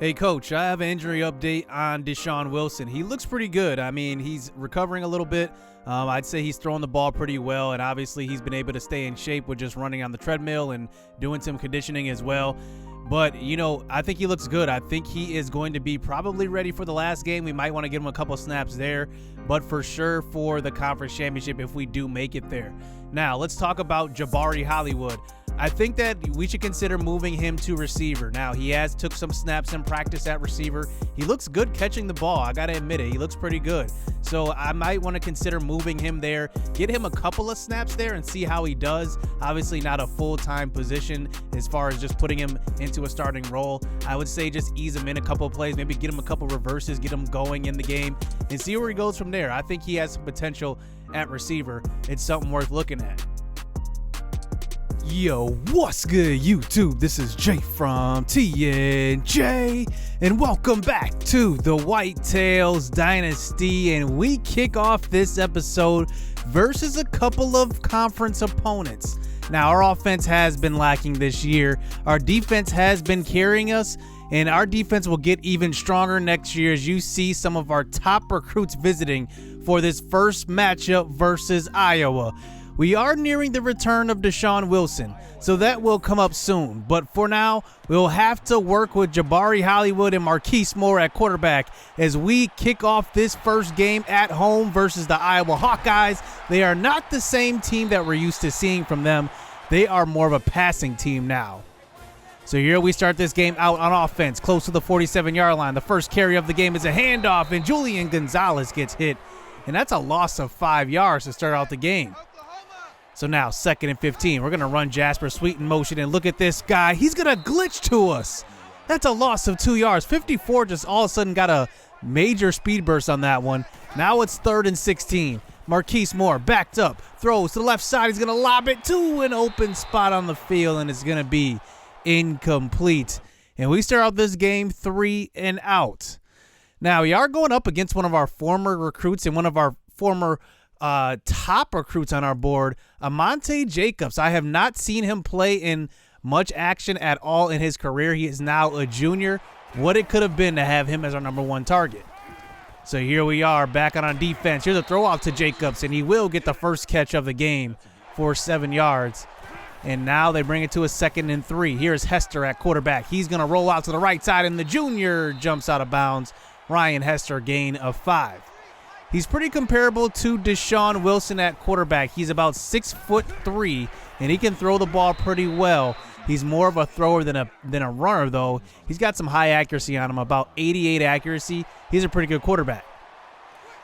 Hey, Coach, I have an injury update on Deshaun Wilson. He looks pretty good. I mean, he's recovering a little bit. I'd say he's throwing the ball pretty well, and obviously he's been able to stay in shape with just running on the treadmill and doing some conditioning as well. But, I think he looks good. I think he is going to be probably ready for the last game. We might want to give him a couple snaps there, but for sure for the conference championship if we do make it there. Now, let's talk about Jabari Hollywood. I think that we should consider moving him to receiver. Now, he has took some snaps in practice at receiver. He looks good catching the ball. I got to admit it. He looks pretty good. So I might want to consider moving him there, get him a couple of snaps there and see how he does. Obviously not a full-time position as far as just putting him into a starting role. I would say just ease him in a couple of plays, maybe get him a couple reverses, get him going in the game and see where he goes from there. I think he has some potential at receiver. It's something worth looking at. Yo, what's good, YouTube? This is Jay from TNJ, and welcome back to the Whitetails Dynasty, and we kick off this episode versus a couple of conference opponents. Now, our offense has been lacking this year. Our defense has been carrying us, and our defense will get even stronger next year as you see some of our top recruits visiting for this first matchup versus Iowa. We are nearing the return of Deshaun Wilson, so that will come up soon. But for now, we'll have to work with Jabari Hollywood and Marquise Moore at quarterback as we kick off this first game at home versus the Iowa Hawkeyes. They are not the same team that we're used to seeing from them. They are more of a passing team now. So here we start this game out on offense, close to the 47-yard line. The first carry of the game is a handoff, and Julian Gonzalez gets hit. And that's a loss of 5 yards to start out the game. So now, 2nd and 15. We're going to run Jasper Sweet in motion, and look at this guy. He's going to glitch to us. That's a loss of 2 yards. 54 just all of a sudden got a major speed burst on that one. Now it's 3rd and 16. Marquise Moore backed up, throws to the left side. He's going to lob it to an open spot on the field, and it's going to be incomplete. And we start out this game 3 and out. Now, we are going up against one of our former recruits and one of our former top recruits on our board, Amonte Jacobs. I have not seen him play in much action at all in his career. He is now a junior. What it could have been to have him as our number one target. So here we are back on defense. Here's a throw out to Jacobs, and he will get the first catch of the game for 7 yards. And now they bring it to a 2nd and 3. Here's Hester at quarterback. He's going to roll out to the right side, and the junior jumps out of bounds. Ryan Hester, gain of 5. He's pretty comparable to Deshaun Wilson at quarterback. He's about 6'3", and he can throw the ball pretty well. He's more of a thrower than a runner, though. He's got some high accuracy on him, about 88 accuracy. He's a pretty good quarterback.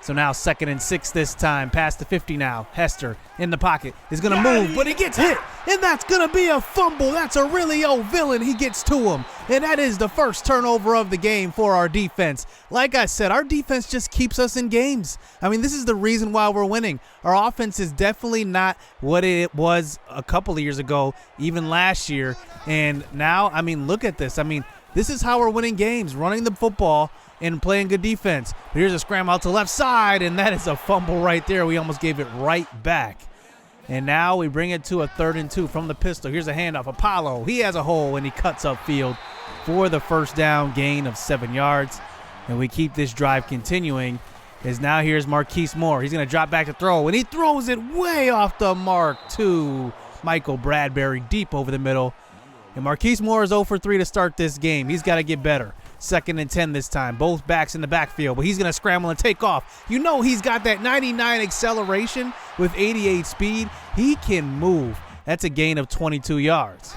So now 2nd and 6 this time. Past the 50 now. Hester in the pocket is going to move, but he gets hit. And that's going to be a fumble. That's a really old villain. He gets to him. And that is the first turnover of the game for our defense. Like I said, our defense just keeps us in games. I mean, this is the reason why we're winning. Our offense is definitely not what it was a couple of years ago, even last year. And now, I mean, look at this. I mean, this is how we're winning games, running the football and playing good defense. But here's a scramble out to the left side, and that is a fumble right there. We almost gave it right back. And now we bring it to a 3rd and 2 from the pistol. Here's a handoff. Apollo, he has a hole, and he cuts upfield for the first down, gain of 7 yards. And we keep this drive continuing as now here's Marquise Moore. He's going to drop back to throw, and he throws it way off the mark to Michael Bradbury deep over the middle. And Marquise Moore is 0 for 3 to start this game. He's got to get better. 2nd and 10 this time. Both backs in the backfield, but he's going to scramble and take off. You know he's got that 99 acceleration with 88 speed. He can move. That's a gain of 22 yards.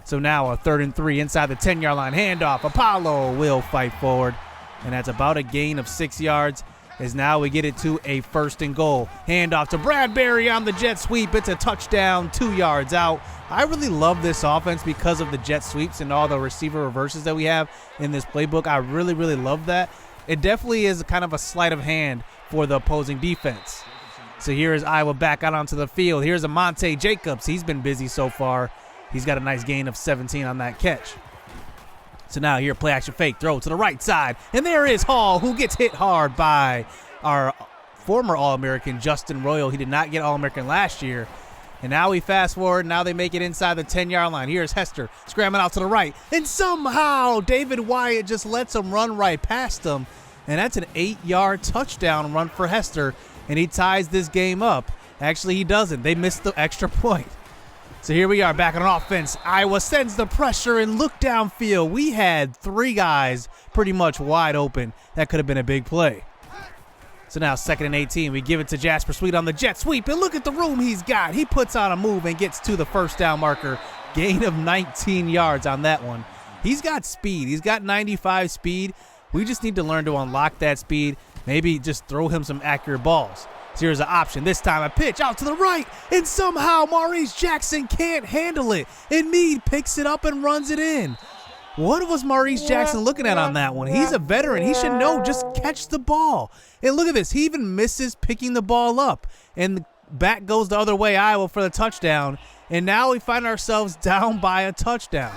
So now a 3rd and 3 inside the 10-yard line. Handoff. Apollo will fight forward, and that's about a gain of 6 yards as now we get it to a 1st and goal. Handoff to Bradbury on the jet sweep. It's a touchdown, 2 yards out. I really love this offense because of the jet sweeps and all the receiver reverses that we have in this playbook. I really, really love that. It definitely is kind of a sleight of hand for the opposing defense. So here is Iowa back out onto the field. Here's Amonte Jacobs. He's been busy so far. He's got a nice gain of 17 on that catch. So now here, play action fake, throw to the right side. And there is Hall, who gets hit hard by our former All-American, Justin Royal. He did not get All-American last year. And now we fast forward. Now they make it inside the 10-yard line. Here's Hester scrambling out to the right. And somehow David Wyatt just lets him run right past him. And that's an 8-yard touchdown run for Hester. And he ties this game up. Actually, he doesn't. They missed the extra point. So here we are back on offense. Iowa sends the pressure and look downfield. We had 3 guys pretty much wide open. That could have been a big play. So now 2nd and 18. We give it to Jasper Sweet on the jet sweep. And look at the room he's got. He puts on a move and gets to the first down marker. Gain of 19 yards on that one. He's got speed. He's got 95 speed. We just need to learn to unlock that speed. Maybe just throw him some accurate balls. So here's an option. This time a pitch out to the right. And somehow Maurice Jackson can't handle it. And Meade picks it up and runs it in. What was Maurice Jackson looking at on that one? He's a veteran. He should know, just catch the ball. And look at this. He even misses picking the ball up. And back goes the other way, Iowa, for the touchdown. And now we find ourselves down by a touchdown.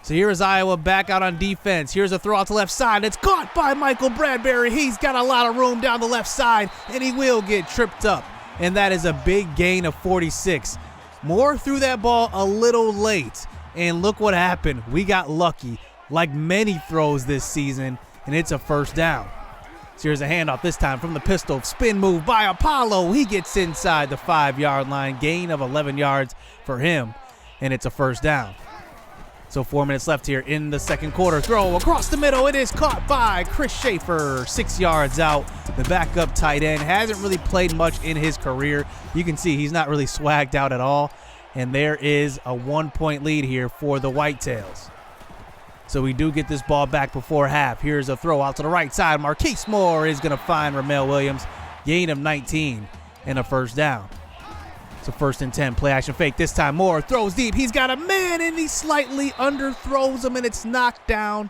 So here is Iowa back out on defense. Here's a throw out to left side. It's caught by Michael Bradbury. He's got a lot of room down the left side, and he will get tripped up. And that is a big gain of 46. Moore threw that ball a little late. And look what happened. We got lucky, like many throws this season, and it's a first down. So here's a handoff, this time from the pistol. Spin move by Apollo. He gets inside the 5-yard line. Gain of 11 yards for him, and it's a first down. So 4 minutes left here in the second quarter. Throw across the middle. It is caught by Chris Schaefer. 6 yards out. The backup tight end hasn't really played much in his career. You can see he's not really swagged out at all. And there is a 1-point lead here for the Whitetails. So we do get this ball back before half. Here's a throw out to the right side. Marquise Moore is going to find Ramel Williams. Gain of 19 and a first down. So 1st and 10, play action fake. This time Moore throws deep. He's got a man and he slightly underthrows him and it's knocked down.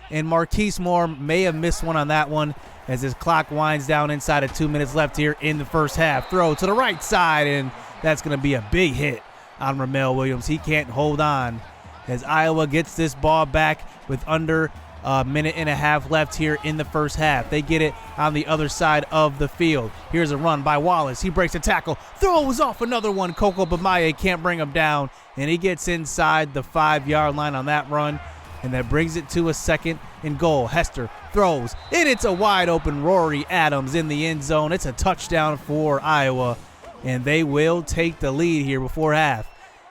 And Marquise Moore may have missed one on that one as his clock winds down inside of 2 minutes left here in the first half. Throw to the right side, and that's going to be a big hit on Ramel Williams. He can't hold on as Iowa gets this ball back with under a minute and a half left here in the first half. They get it on the other side of the field. Here's a run by Wallace. He breaks a tackle, throws off another one. Coco Bamaye can't bring him down, and he gets inside the 5-yard line on that run, and that brings it to a 2nd and goal. Hester throws, and it's a wide open Rory Adams in the end zone. It's a touchdown for Iowa, and they will take the lead here before half.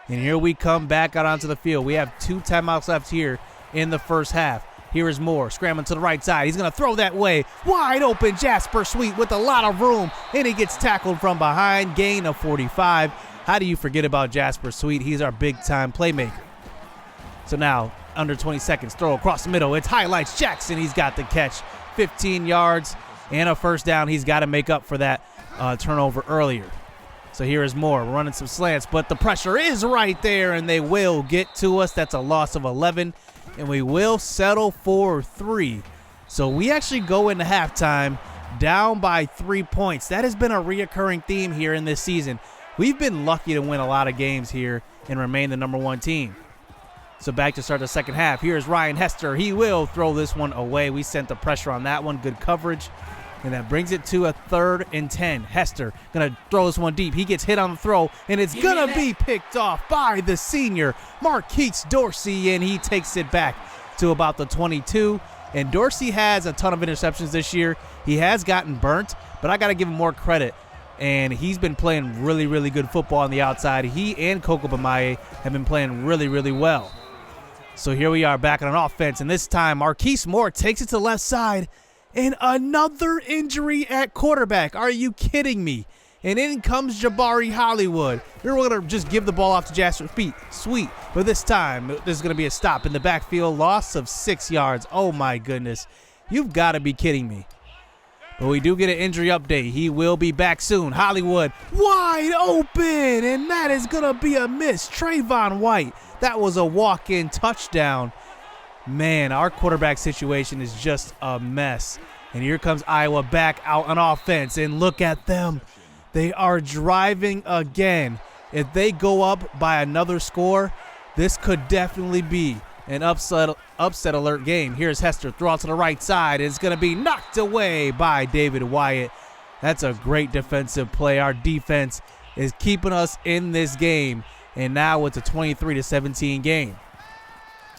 And here we come back out onto the field. We have 2 timeouts left here in the first half. Here is Moore scrambling to the right side. He's going to throw that way. Wide open Jasper Sweet with a lot of room, and he gets tackled from behind. Gain of 45. How do you forget about Jasper Sweet? He's our big-time playmaker. So now, under 20 seconds, throw across the middle. It's highlights Jackson. He's got the catch. 15 yards and a first down. He's got to make up for that turnover earlier. So here is Moore running some slants, but the pressure is right there, and they will get to us. That's a loss of 11, and we will settle for 3. So we actually go into halftime down by 3 points. That has been a reoccurring theme here in this season. We've been lucky to win a lot of games here and remain the number 1 team. So back to start the second half. Here's Ryan Hester. He will throw this one away. We sent the pressure on that one. Good coverage. And that brings it to a 3rd and 10. Hester going to throw this one deep. He gets hit on the throw, and it's going to be picked off by the senior, Marquise Dorsey, and he takes it back to about the 22. And Dorsey has a ton of interceptions this year. He has gotten burnt, but I got to give him more credit. And he's been playing really, really good football on the outside. He and Coco Bamaye have been playing really, really well. So here we are back on offense, and this time Marquise Moore takes it to the left side. And another injury at quarterback. Are you kidding me? And in comes Jabari Hollywood. We're going to just give the ball off to Jasper Sweet. But this time, there's going to be a stop in the backfield. Loss of 6 yards. Oh, my goodness. You've got to be kidding me. But we do get an injury update. He will be back soon. Hollywood wide open. And that is going to be a miss. Trayvon White. That was a walk-in touchdown. Man, our quarterback situation is just a mess. And here comes Iowa back out on offense. And look at them. They are driving again. If they go up by another score, this could definitely be an upset alert game. Here's Hester. Throw out to the right side. It's going to be knocked away by David Wyatt. That's a great defensive play. Our defense is keeping us in this game. And now it's a 23-17 game.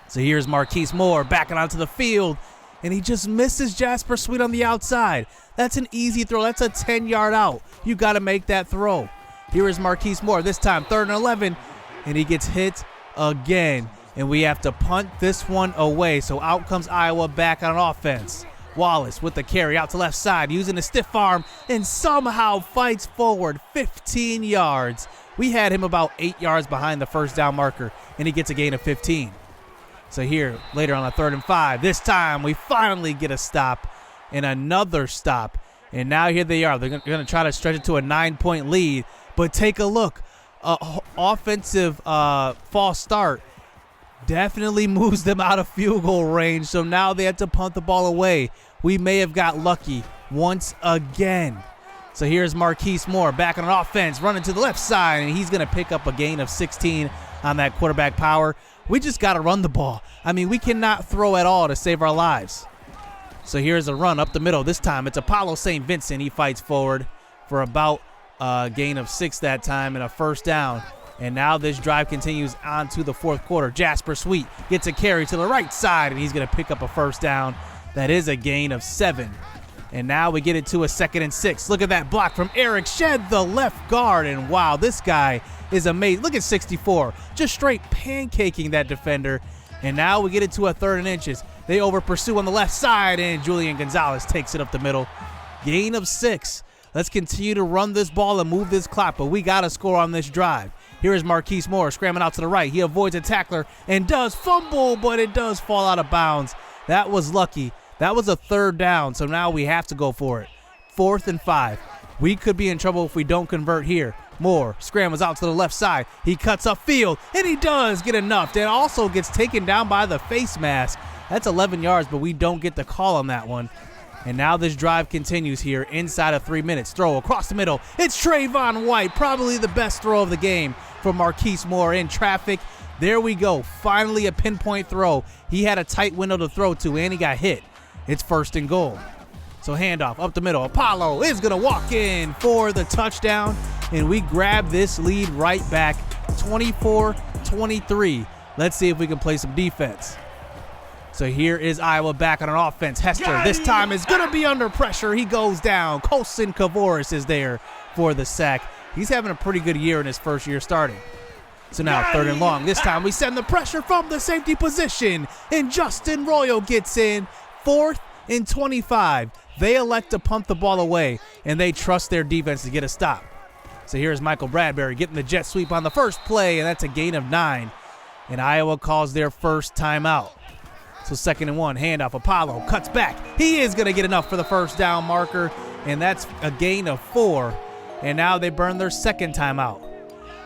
So here's Marquise Moore backing onto the field, and he just misses Jasper Sweet on the outside. That's an easy throw. That's a 10-yard out. You got to make that throw. Here is Marquise Moore, this time 3rd and 11, and he gets hit again. And we have to punt this one away. So out comes Iowa back on offense. Wallace with the carry out to left side, using a stiff arm, and somehow fights forward 15 yards. We had him about 8 yards behind the first down marker, and he gets a gain of 15. So here, later on a 3rd and 5, this time we finally get a stop and another stop. And now here they are. They're going to try to stretch it to a 9-point lead. But take a look. Offensive false start definitely moves them out of field goal range. So now they have to punt the ball away. We may have got lucky once again. So here's Marquise Moore back on an offense, running to the left side, and he's going to pick up a gain of 16 on that quarterback power. We just got to run the ball. I mean, we cannot throw at all to save our lives. So here's a run up the middle. This time it's Apollo St. Vincent. He fights forward for about a gain of 6 that time and a first down. And now this drive continues on to the fourth quarter. Jasper Sweet gets a carry to the right side, and he's going to pick up a first down. That is a gain of 7. And now we get it to a 2nd and 6. Look at that block from Eric Shed, the left guard. And wow, this guy is amazing. Look at 64, just straight pancaking that defender. And now we get it to a 3rd and inches. They over pursue on the left side, and Julian Gonzalez takes it up the middle. Gain of 6. Let's continue to run this ball and move this clock, but we got to score on this drive. Here is Marquise Moore scrambling out to the right. He avoids a tackler and does fumble, but it does fall out of bounds. That was lucky. That was a 3rd down, so now we have to go for it. 4th and 5. We could be in trouble if we don't convert here. Moore scrambles out to the left side. He cuts upfield, and he does get enough. That also gets taken down by the face mask. That's 11 yards, but we don't get the call on that one. And now this drive continues here inside of 3 minutes. Throw across the middle. It's Trayvon White, probably the best throw of the game from Marquise Moore in traffic. There we go. Finally a pinpoint throw. He had a tight window to throw to, and he got hit. It's 1st and goal. So handoff up the middle. Apollo is going to walk in for the touchdown, and we grab this lead right back, 24-23. Let's see if we can play some defense. So here is Iowa back on an offense. Hester this time is going to be under pressure. He goes down. Colson Kavoris is there for the sack. He's having a pretty good year in his first year starting. So now 3rd and long. This time we send the pressure from the safety position, and Justin Royal gets in. 4th and 25. They elect to punt the ball away, and they trust their defense to get a stop. So here's Michael Bradbury getting the jet sweep on the first play, and that's a gain of 9. And Iowa calls their first timeout. So 2nd and 1, handoff. Apollo cuts back. He is going to get enough for the first down marker, and that's a gain of 4. And now they burn their 2nd timeout.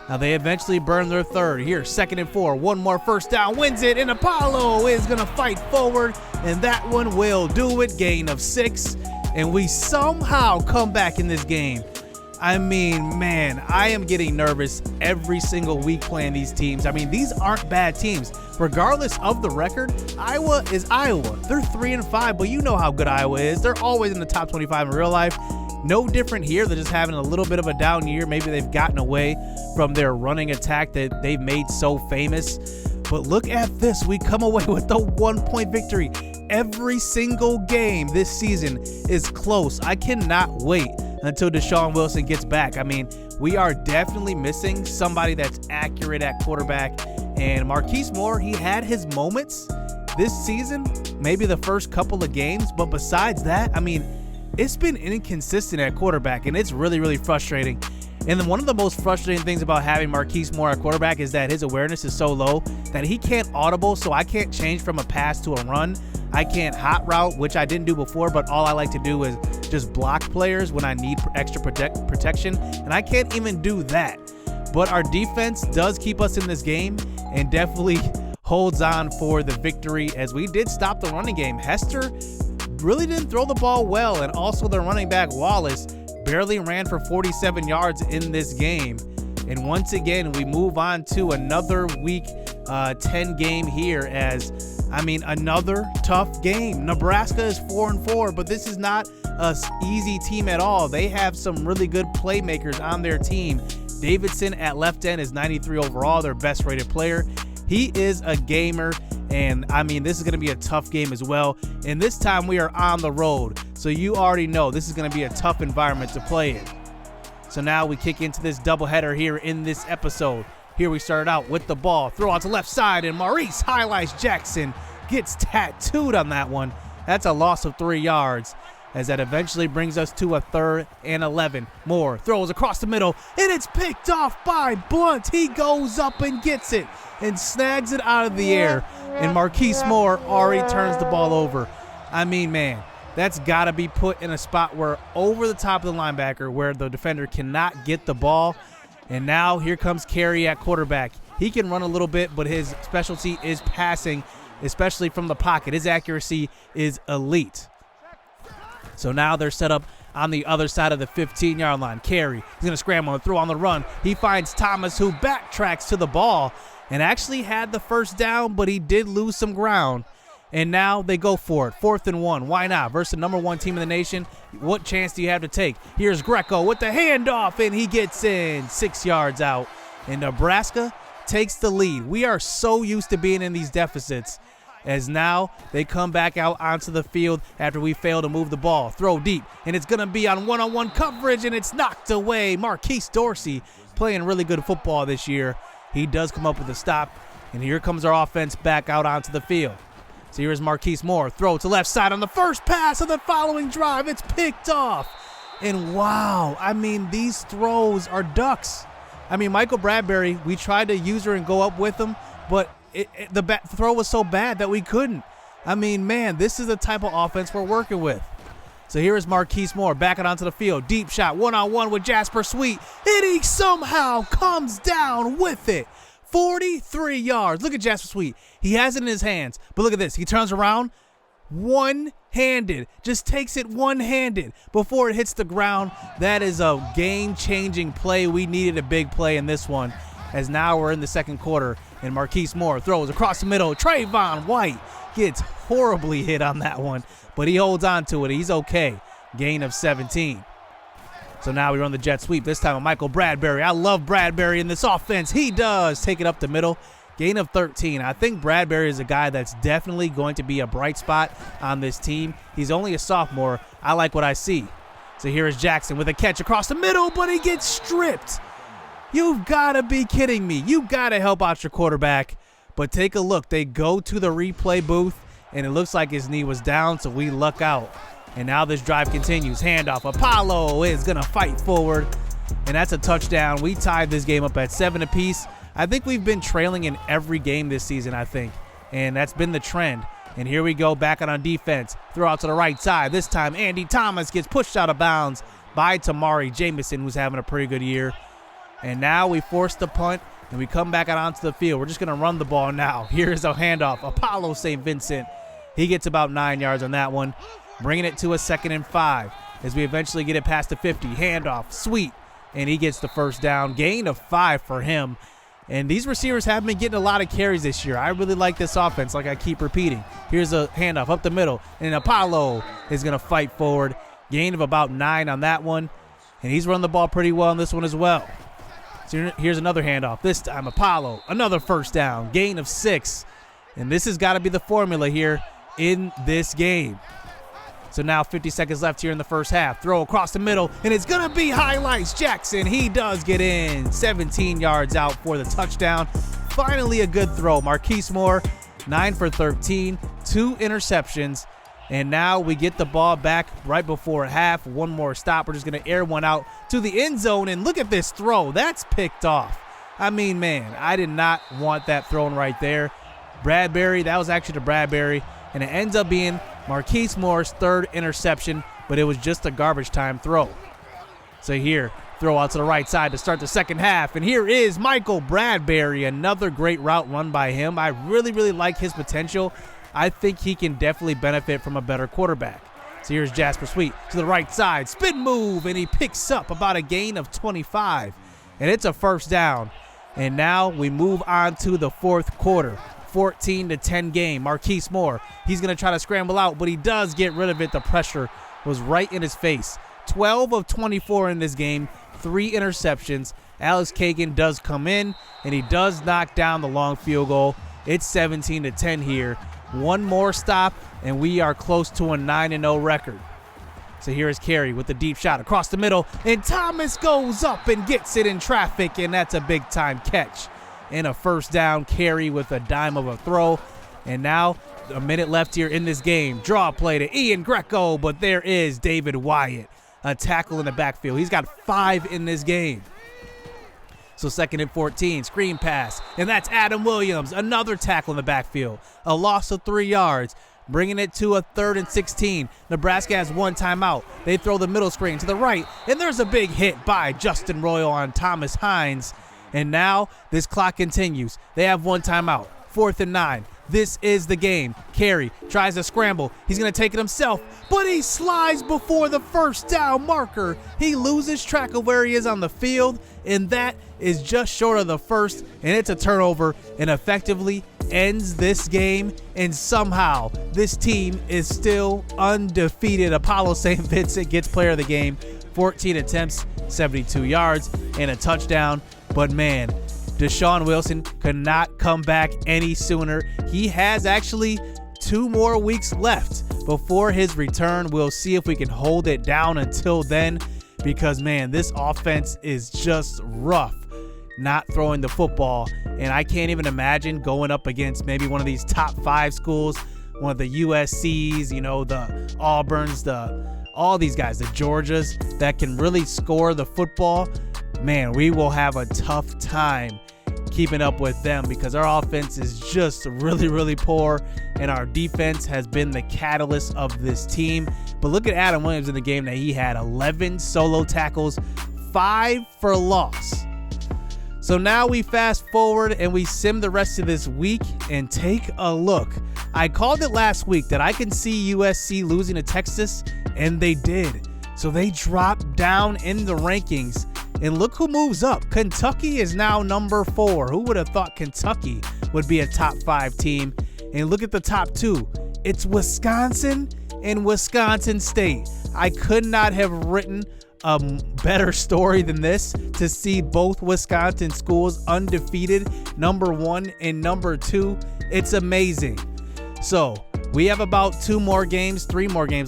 Now they eventually burn their 3rd. Here, 2nd and 4. One more first down, wins it, and Apollo is going to fight forward, and that one will do it. Gain of 6, and we somehow come back in this game. I mean, man, I am getting nervous every single week playing these teams. I mean, these aren't bad teams. Regardless of the record, Iowa is Iowa. They're 3-5, but you know how good Iowa is. They're always in the top 25 in real life. No different here. They're just having a little bit of a down year. Maybe they've gotten away from their running attack that they've made so famous. But look at this. We come away with a 1-point victory. Every single game this season is close. I cannot wait until Deshaun Wilson gets back. I mean, we are definitely missing somebody that's accurate at quarterback. And Marquise Moore, he had his moments this season, maybe the first couple of games. But besides that, I mean, it's been inconsistent at quarterback, and it's really, really frustrating. And then one of the most frustrating things about having Marquise Moore at quarterback is that his awareness is so low that he can't audible, so I can't change from a pass to a run. I can't hot route, which I didn't do before, but all I like to do is just block players when I need extra protection, and I can't even do that. But our defense does keep us in this game and definitely holds on for the victory, as we did stop the running game. Hester really didn't throw the ball well, and also their running back Wallace barely ran for 47 yards in this game. And once again, we move on to another week 10 game here, as I mean, another tough game. Nebraska is 4-4, but this is not an easy team at all. They have some really good playmakers on their team. Davidson at left end is 93 overall, their best rated player. He is a gamer, and I mean, this is going to be a tough game as well. And this time we are on the road, so you already know this is going to be a tough environment to play in. So now we kick into this doubleheader here in this episode. Here we started out with the ball, throw out to left side, and Maurice Highlights Jackson gets tattooed on that one. That's a loss of 3 yards, as that eventually brings us to a 3rd and 11. Moore throws across the middle, and it's picked off by Blunt. He goes up and gets it and snags it out of the air, and Marquise Moore already turns the ball over. I mean, man, that's got to be put in a spot where over the top of the linebacker where the defender cannot get the ball. And now here comes Carey at quarterback. He can run a little bit, but his specialty is passing, especially from the pocket. His accuracy is elite. So now they're set up on the other side of the 15-yard line. Carey, he's going to scramble and throw on the run. He finds Thomas, who backtracks to the ball and actually had the first down, but he did lose some ground. And now they go for it. 4th and 1. Why not? Versus the number 1 team in the nation. What chance do you have to take? Here's Greco with the handoff, and he gets in 6 yards out. And Nebraska takes the lead. We are so used to being in these deficits, as now they come back out onto the field after we fail to move the ball. Throw deep, and it's going to be on one-on-one coverage, and it's knocked away. Marquise Dorsey playing really good football this year. He does come up with a stop, and here comes our offense back out onto the field. So here's Marquise Moore. Throw to left side on the first pass of the following drive. It's picked off. And wow, I mean, these throws are ducks. I mean, Michael Bradbury, we tried to use her and go up with him, but the throw was so bad that we couldn't. I mean, man, this is the type of offense we're working with. So here is Marquise Moore backing onto the field. Deep shot, one-on-one with Jasper Sweet. And he somehow comes down with it. 43 yards. Look at Jasper Sweet. He has it in his hands. But look at this. He turns around one-handed. Just takes it one-handed before it hits the ground. That is a game-changing play. We needed a big play in this one, as now we're in the second quarter. And Marquise Moore throws across the middle. Trayvon White gets horribly hit on that one, but he holds on to it. He's okay. Gain of 17. So now we run the jet sweep, this time with Michael Bradbury. I love Bradbury in this offense. He does take it up the middle. Gain of 13. I think Bradbury is a guy that's definitely going to be a bright spot on this team. He's only a sophomore. I like what I see. So here is Jackson with a catch across the middle, but he gets stripped. You've got to be kidding me. You've got to help out your quarterback. But take a look. They go to the replay booth, and it looks like his knee was down, so we luck out. And now this drive continues. Handoff. Apollo is going to fight forward, and that's a touchdown. We tied this game up at 7 apiece. I think we've been trailing in every game this season, and that's been the trend. And here we go back on defense. Throw out to the right side. This time Andy Thomas gets pushed out of bounds by Tamari Jamison, who's having a pretty good year. And now we force the punt, and we come back out onto the field. We're just going to run the ball now. Here's a handoff. Apollo St. Vincent. He gets about 9 yards on that one, bringing it to a 2nd and 5 as we eventually get it past the 50. Handoff, Sweet, and he gets the first down. Gain of 5 for him. And these receivers have been getting a lot of carries this year. I really like this offense, like I keep repeating. Here's a handoff up the middle, and Apollo is going to fight forward. Gain of about 9 on that one, and he's run the ball pretty well on this one as well. So here's another handoff. This time Apollo, another first down. Gain of 6, and this has got to be the formula here in this game. So now 50 seconds left here in the first half. Throw across the middle, and it's going to be Highlights Jackson. He does get in. 17 yards out for the touchdown. Finally a good throw. Marquise Moore, 9 for 13, 2 interceptions. And now we get the ball back right before half. One more stop. We're just going to air one out to the end zone, and look at this throw. That's picked off. I mean, man, I did not want that thrown right there. Bradbury, that was actually to Bradbury, and it ends up being Marquise Moore's 3rd interception, but it was just a garbage time throw. So here, throw out to the right side to start the second half, and here is Michael Bradbury, another great route run by him. I really, really like his potential. I think he can definitely benefit from a better quarterback. So here's Jasper Sweet to the right side, spin move, and he picks up about a gain of 25, and it's a first down. And now we move on to the fourth quarter. 14-10 game. Marquise Moore, he's going to try to scramble out, but he does get rid of it. The pressure was right in his face. 12 of 24 in this game, 3 interceptions. Alex Kagan does come in, and he does knock down the long field goal. It's 17-10 here. One more stop, and we are close to a 9-0 record. So here is Carey with the deep shot across the middle, and Thomas goes up and gets it in traffic, and that's a big-time catch. And a first down. Carey with a dime of a throw. And now a minute left here in this game. Draw play to Ian Greco, but there is David Wyatt. A tackle in the backfield. He's got 5 in this game. So 2nd and 14, screen pass, and that's Adam Williams. Another tackle in the backfield. A loss of 3 yards. Bringing it to a 3rd and 16. Nebraska has 1 timeout. They throw the middle screen to the right, and there's a big hit by Justin Royal on Thomas Hines. And now this clock continues. They have 1 timeout. 4th and 9. This is the game. Carey tries to scramble. He's going to take it himself, but he slides before the first down marker. He loses track of where he is on the field, and that is just short of the first, and it's a turnover, and effectively ends this game. And somehow this team is still undefeated. Apollo St. Vincent gets player of the game. 14 attempts, 72 yards, and a touchdown. But man, Deshaun Wilson could not come back any sooner. He has actually 2 more weeks left before his return. We'll see if we can hold it down until then, because man, this offense is just rough not throwing the football. And I can't even imagine going up against maybe one of these top 5 schools, one of the USCs, you know, the Auburns, all these guys, the Georgias that can really score the football. Man, we will have a tough time keeping up with them, because our offense is just really, really poor, and our defense has been the catalyst of this team. But look at Adam Williams in the game that he had 11 solo tackles, 5 for loss. So now we fast forward and we sim the rest of this week and take a look. I called it last week that I can see USC losing to Texas, and they did. So they dropped down in the rankings. And look who moves up. Kentucky is now number 4. Who would have thought Kentucky would be a top 5 team? And look at the top 2. It's Wisconsin and Wisconsin State. I could not have written a better story than this, to see both Wisconsin schools undefeated, number 1 and number 2. It's amazing. So we have about 3 more games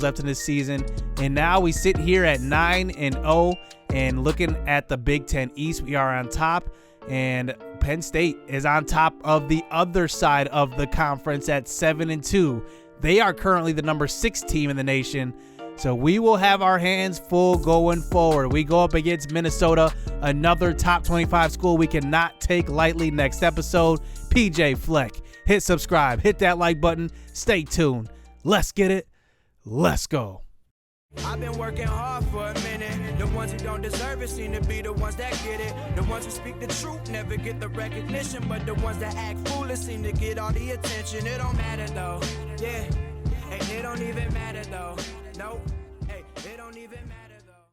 left in this season. And now we sit here at 9-0. And looking at the Big Ten East, we are on top, and Penn State is on top of the other side of the conference at 7-2. They are currently the number 6 team in the nation, so we will have our hands full going forward. We go up against Minnesota, another top 25 school we cannot take lightly. Next episode, PJ Fleck. Hit subscribe, hit that like button, stay tuned. Let's get it. Let's go. I've been working hard for a minute. The ones who don't deserve it seem to be the ones that get it. The ones who speak the truth never get the recognition, but the ones that act foolish seem to get all the attention. It don't matter though, yeah. Hey, it don't even matter though, no. Hey, it don't even matter.